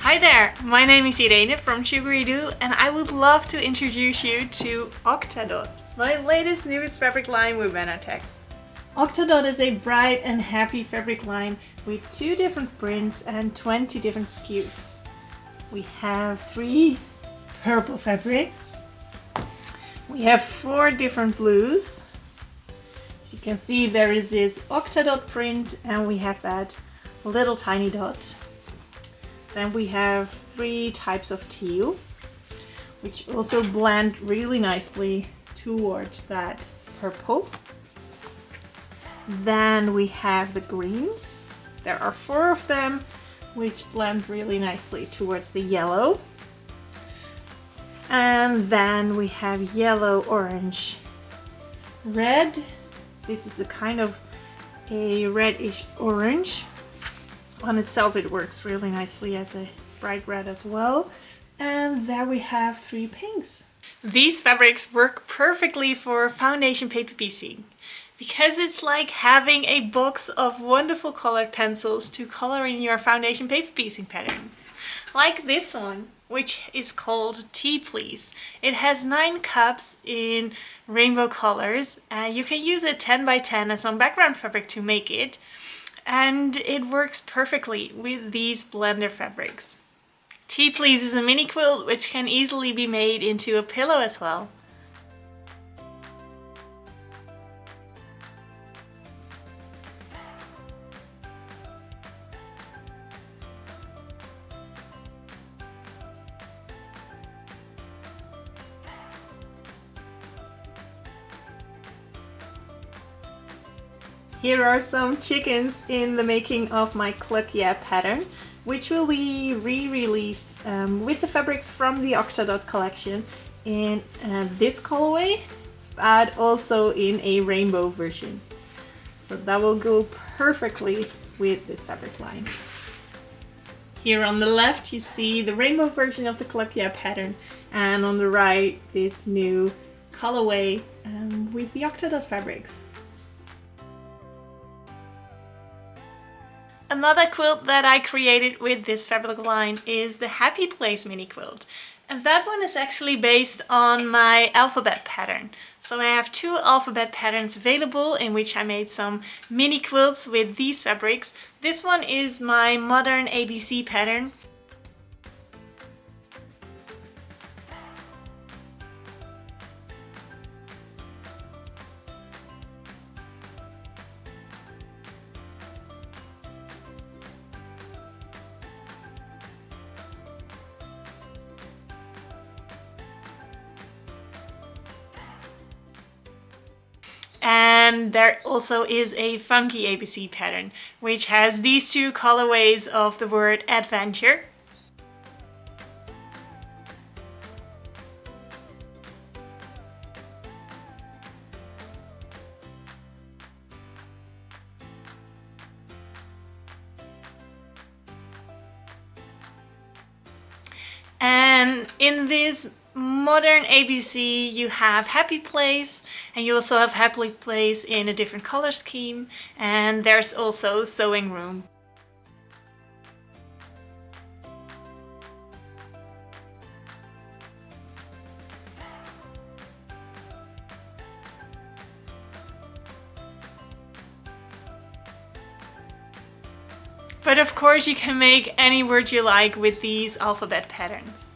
Hi there, my name is Irene from Sugaridoo and I would love to introduce you to Octadot, my latest newest fabric line with Benartex. Octadot is a bright and happy fabric line with 2 different prints and 20 different SKUs. We have 3 purple fabrics, we have 4 different blues. As you can see, there is this Octadot print and we have that little tiny dot. Then we have 3 types of teal, which also blend really nicely towards that purple. Then we have the greens. There are 4 of them, which blend really nicely towards the yellow. And then we have yellow, orange, red. This is a kind of a reddish orange. On itself it works really nicely as a bright red as well. And there we have 3 pinks. These fabrics work perfectly for foundation paper piecing because it's like having a box of wonderful colored pencils to color in your foundation paper piecing patterns. Like this one, which is called Tea Please. It has 9 cups in rainbow colors. You can use a 10 by 10 as some background fabric to make it. And it works perfectly with these blender fabrics. Tea Please is a mini quilt which can easily be made into a pillow as well. Here are some chickens in the making of my Cluck Yeah pattern, which will be re-released with the fabrics from the Octadot collection in this colorway, but also in a rainbow version. So that will go perfectly with this fabric line. Here on the left you see the rainbow version of the Cluck Yeah pattern, and on the right this new colorway with the Octadot fabrics. Another quilt that I created with this fabric line is the Happy Place mini quilt. And that one is actually based on my alphabet pattern. So I have 2 alphabet patterns available in which I made some mini quilts with these fabrics. This one is my modern ABC pattern. And there also is a funky ABC pattern, which has these 2 colorways of the word adventure. And in this modern ABC you have Happy Place, and you also have Happy Place in a different color scheme, and there's also Sewing Room. But of course you can make any word you like with these alphabet patterns.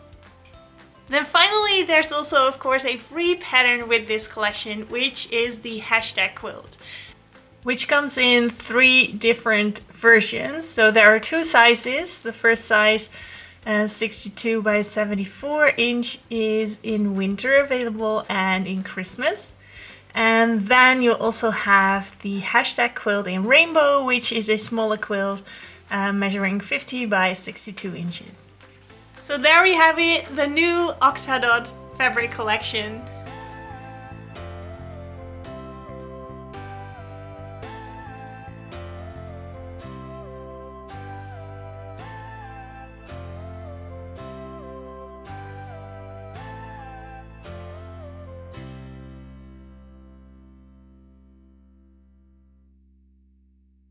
Then finally there's also of course a free pattern with this collection, which is the hashtag quilt, which comes in 3 different versions. So there are 2 sizes. The first size, 62 by 74 inch, is in winter available and in Christmas. And then you also have the hashtag quilt in rainbow, which is a smaller quilt measuring 50 by 62 inches. So there we have it, the new Octadot fabric collection.